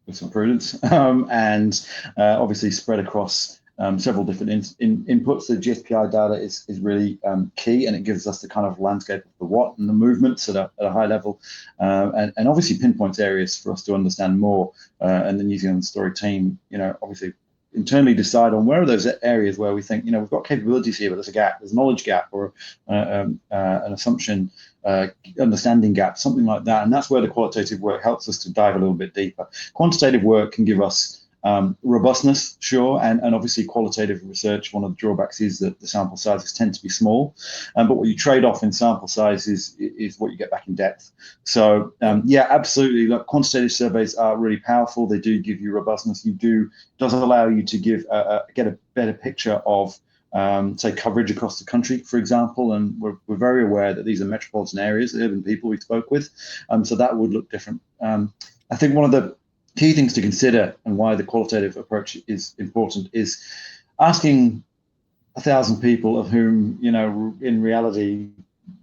with some prudence, and obviously spread across several different inputs. The GSPI data is really key, and it gives us the kind of landscape of the what and the movements at a high level, and obviously pinpoints areas for us to understand more. And the New Zealand Story team, obviously internally decide on where are those areas where we think, we've got capabilities here, but there's a gap, there's a knowledge gap, or an assumption understanding gap, something like that. And that's where the qualitative work helps us to dive a little bit deeper. Quantitative work can give us Robustness, sure, and obviously qualitative research, one of the drawbacks is that the sample sizes tend to be small, but what you trade off in sample size is what you get back in depth. So yeah, absolutely. Look, quantitative surveys are really powerful. They do give you robustness. Does allow you to get a better picture of say coverage across the country, for example, and we're very aware that these are metropolitan areas, urban people we spoke with, so that would look different. I think one of the key things to consider and why the qualitative approach is important is asking 1,000 people, of whom, in reality,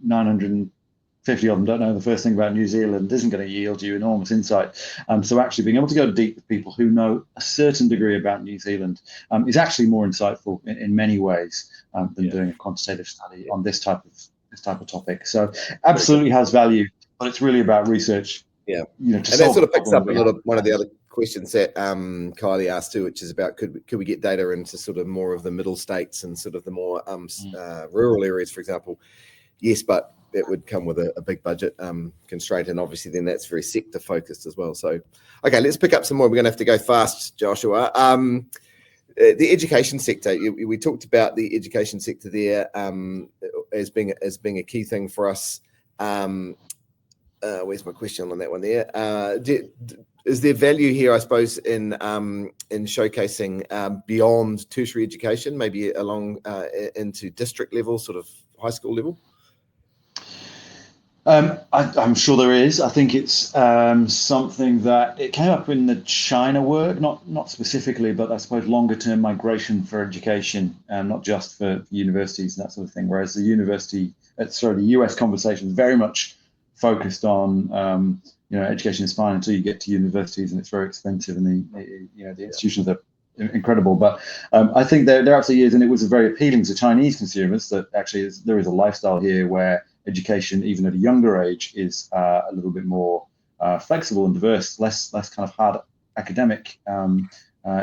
950 of them don't know the first thing about New Zealand, isn't going to yield you enormous insight. So actually being able to go deep with people who know a certain degree about New Zealand is actually more insightful in many ways than doing a quantitative study on this type of topic. So absolutely has value, but it's really about research. Yeah, and that sort of picks up a little one of the other questions that Kylie asked too, which is about could we get data into sort of more of the middle states and sort of the more rural areas, for example. Yes, but it would come with a big budget constraint, and obviously then that's very sector focused as well. So, okay, let's pick up some more. We're going to have to go fast, Joshua. The education sector. We talked about the education sector there as being a key thing for us. Where's my question on that one there? Is there value here, I suppose, in showcasing beyond tertiary education, maybe along into district level, sort of high school level? I'm sure there is. I think it's something that it came up in the China work, not specifically, but I suppose longer term migration for education, not just for universities and that sort of thing. Whereas the the US conversation is very much focused on education is fine until you get to universities, and it's very expensive, and the institutions are incredible. But I think there absolutely is, and it was very appealing to Chinese consumers that actually there is a lifestyle here where education, even at a younger age, is a little bit more flexible and diverse, less kind of hard academic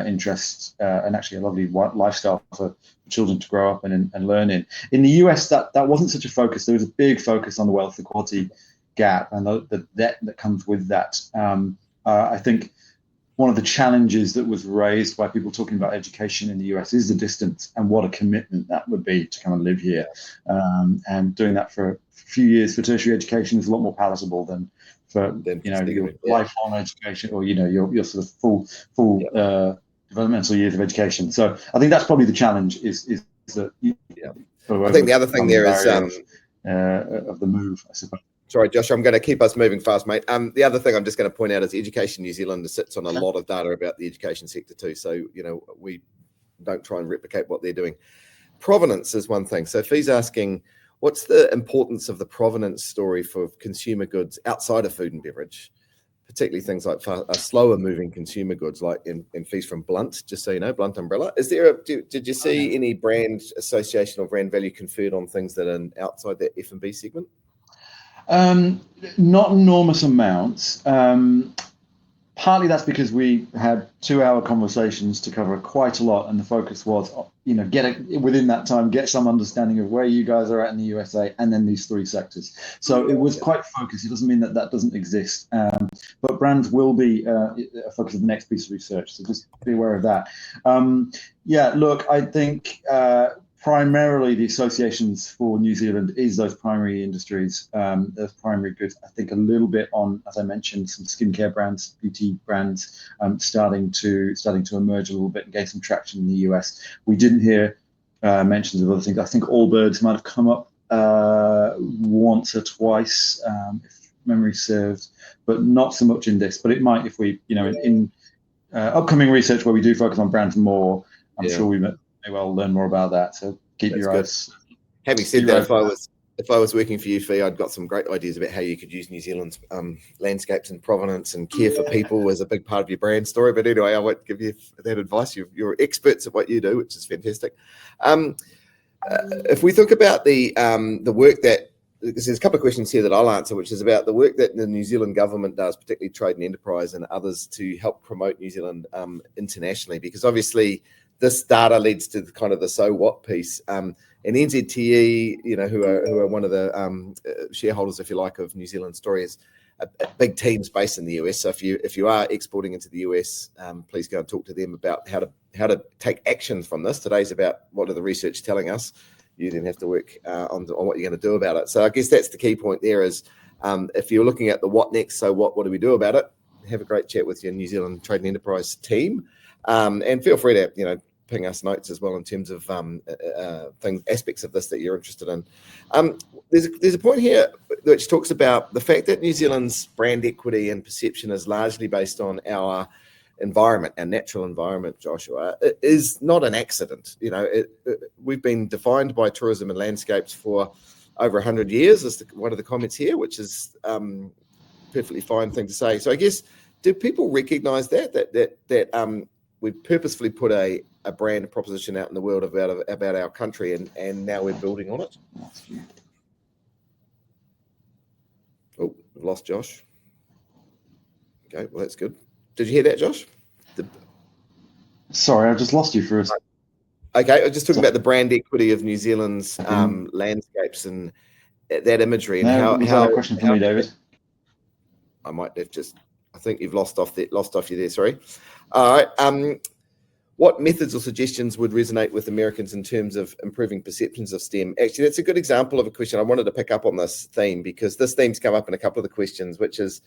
interests, and actually a lovely lifestyle for children to grow up and learn in. In the US, that wasn't such a focus. There was a big focus on the wealth equality gap and the debt that comes with that. I think one of the challenges that was raised by people talking about education in the US is the distance and what a commitment that would be to come and live here. And doing that for a few years for tertiary education is a lot more palatable than for your lifelong education or your sort of full developmental years of education. So I think that's probably the challenge is that. I think the other thing there is of the move, I suppose. Sorry, Josh, I'm going to keep us moving fast, mate. The other thing I'm just going to point out is Education New Zealand sits on a lot of data about the education sector too. So, we don't try and replicate what they're doing. Provenance is one thing. So Fee's asking, what's the importance of the provenance story for consumer goods outside of food and beverage, particularly things like slower moving consumer goods, like in Fee's from Blunt, just so you know, Blunt Umbrella. Is there did you see any brand association or brand value conferred on things that are outside that F&B segment? Not enormous amounts. Partly that's because we had 2-hour conversations to cover quite a lot, and the focus was, within that time, get some understanding of where you guys are at in the USA, and then these 3 sectors. So it was quite focused. It doesn't mean that doesn't exist, but brands will be a focus of the next piece of research. So just be aware of that. Look, I think. Primarily, the associations for New Zealand is those primary industries, those primary goods. I think a little bit on, as I mentioned, some skincare brands, beauty brands, starting to emerge a little bit and gain some traction in the US. We didn't hear mentions of other things. I think Allbirds might have come up once or twice, if memory serves, but not so much in this. But it might if we, in upcoming research where we do focus on brands more. I'm sure we may well learn more about that. So keep your eyes. Having said that, if I was working for you, Fee, I'd got some great ideas about how you could use New Zealand's landscapes and provenance and care for people as a big part of your brand story. But anyway, I won't give you that advice. You're experts at what you do, which is fantastic. If we think about the work that, because there's a couple of questions here that I'll answer, which is about the work that the New Zealand government does, particularly Trade and Enterprise and others, to help promote New Zealand internationally, because obviously this data leads to kind of the so what piece. And NZTE, who are one of the shareholders, if you like, of New Zealand Story, big teams based in the US. So if you are exporting into the US, please go and talk to them about how to take action from this. Today's about what are the research telling us. You then have to work on what you're going to do about it. So I guess that's the key point there is if you're looking at the what next, so what do we do about it? Have a great chat with your New Zealand Trade and Enterprise team, and feel free to ping us notes as well in terms of aspects of this that you're interested in. There's a point here which talks about the fact that New Zealand's brand equity and perception is largely based on our environment, our natural environment, Joshua. It is not an accident. We've been defined by tourism and landscapes for over 100 years, is one of the comments here, which is perfectly fine thing to say. So I guess, do people recognise that we purposefully put a brand proposition out in the world about our country, and now we're building on it? Oh, we've lost Josh. Okay, well, that's good. Did you hear that, Josh? Sorry, I just lost you for a second. Okay, I was just talking about the brand equity of New Zealand's landscapes and that imagery. And how a question for me, David? I might have I think you've lost off you there, sorry. All right. What methods or suggestions would resonate with Americans in terms of improving perceptions of STEM? Actually, that's a good example of a question. I wanted to pick up on this theme because this theme's come up in a couple of the questions, which is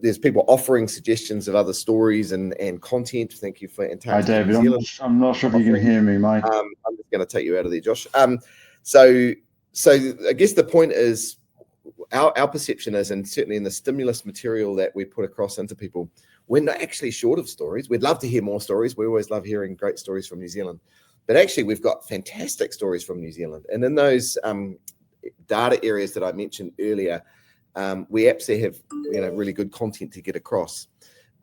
there's people offering suggestions of other stories and content. Thank you for Hi, David. I'm not sure if you can hear me, Mike. I'm just going to take you out of there, Josh. So I guess the point is our perception is, and certainly in the stimulus material that we put across into people, we're not actually short of stories. We'd love to hear more stories. We always love hearing great stories from New Zealand. But actually, we've got fantastic stories from New Zealand. And in those data areas that I mentioned earlier, we absolutely have really good content to get across.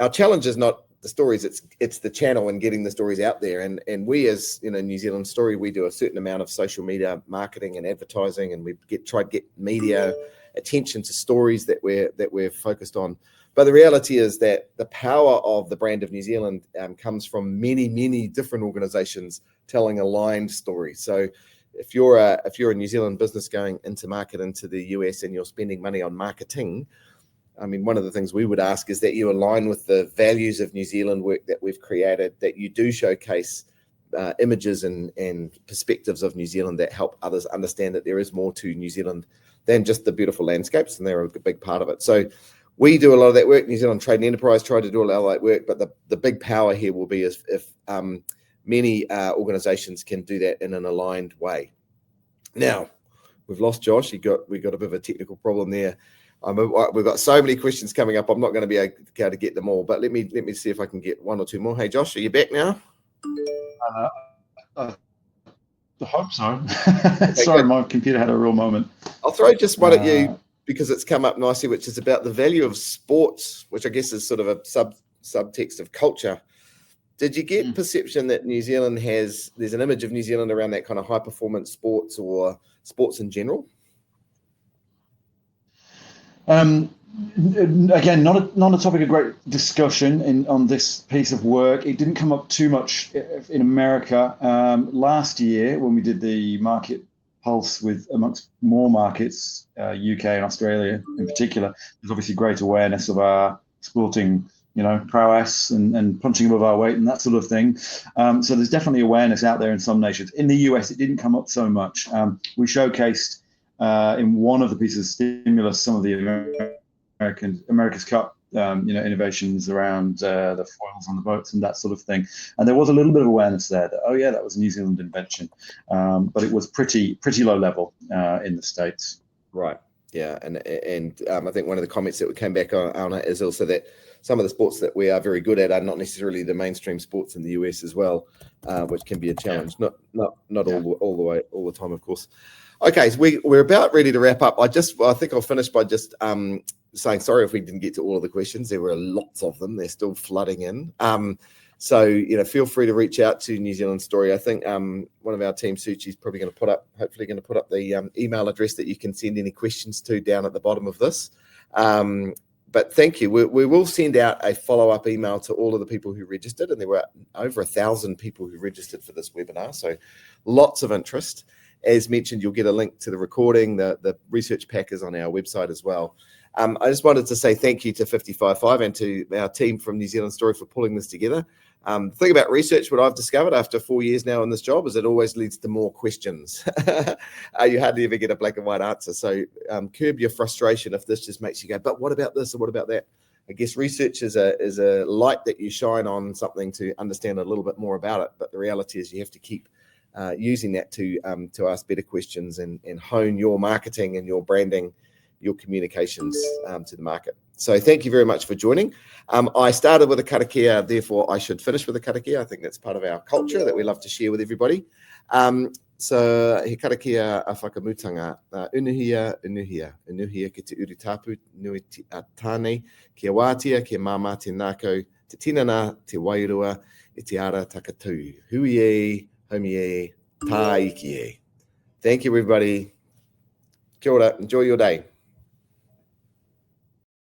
Our challenge is not the stories; it's the channel and getting the stories out there. And we, as New Zealand Story, we do a certain amount of social media marketing and advertising, and we try to get media attention to stories that we're focused on. But the reality is that the power of the brand of New Zealand comes from many different organisations telling aligned stories. So if you're a New Zealand business going into market into the US and you're spending money on marketing, I mean, one of the things we would ask is that you align with the values of New Zealand work that we've created, that you do showcase images and perspectives of New Zealand that help others understand that there is more to New Zealand than just the beautiful landscapes, and they're a big part of it. So we do a lot of that work. New Zealand Trade and Enterprise try to do a lot of that work, but the big power here will be if many organisations can do that in an aligned way. Now, we've lost Josh. We got a bit of a technical problem there. We've got so many questions coming up. I'm not going to be able to get them all, but let me see if I can get one or two more. Hey, Josh, are you back now? I hope so. Sorry, my computer had a real moment. I'll throw just one at you because it's come up nicely, which is about the value of sports, which I guess is sort of a subtext of culture. Did you get perception that New Zealand there's an image of New Zealand around that kind of high performance sports or sports in general? Again, not a topic of great discussion on this piece of work. It didn't come up too much in America. Last year, when we did the market pulse amongst more markets, UK and Australia in particular, there's obviously great awareness of our sporting prowess and punching above our weight and that sort of thing. So there's definitely awareness out there in some nations. In the US, it didn't come up so much. We showcased in one of the pieces of stimulus some of the America's Cup innovations around the foils on the boats and that sort of thing. And there was a little bit of awareness there that, that was a New Zealand invention. But it was pretty low level in the States. Right. Yeah. And I think one of the comments that came back on it is also that some of the sports that we are very good at are not necessarily the mainstream sports in the US as well, which can be a challenge. Not all the time, of course. Okay, so we're about ready to wrap up. I think I'll finish by just saying sorry if we didn't get to all of the questions. There were lots of them. They're still flooding in. So feel free to reach out to New Zealand Story. I think one of our team, Suchi's probably going to put up the email address that you can send any questions to down at the bottom of this. But thank you. We will send out a follow-up email to all of the people who registered, and there were over 1,000 people who registered for this webinar. So lots of interest. As mentioned, you'll get a link to the recording. The research pack is on our website as well. I just wanted to say thank you to 55.5 and to our team from New Zealand Story for pulling this together. The thing about research, what I've discovered after 4 years now in this job, is it always leads to more questions. You hardly ever get a black and white answer. So curb your frustration if this just makes you go, but what about this or what about that? I guess research is a light that you shine on something to understand a little bit more about it. But the reality is you have to keep using that to ask better questions and hone your marketing and your branding, your communications to the market. So thank you very much for joining. I started with a karakia, therefore I should finish with a karakia. I think that's part of our culture that we love to share with everybody. So he karakia a whakamutanga, unuhia, unuhia, unuhia ki te urutapu, nui a tāne, kia wātia, kia māma te nākau, te tinana, te wairua, e te ara takatū. Hui e, homi e, tā iki e. Thank you, everybody. Kia ora, enjoy your day.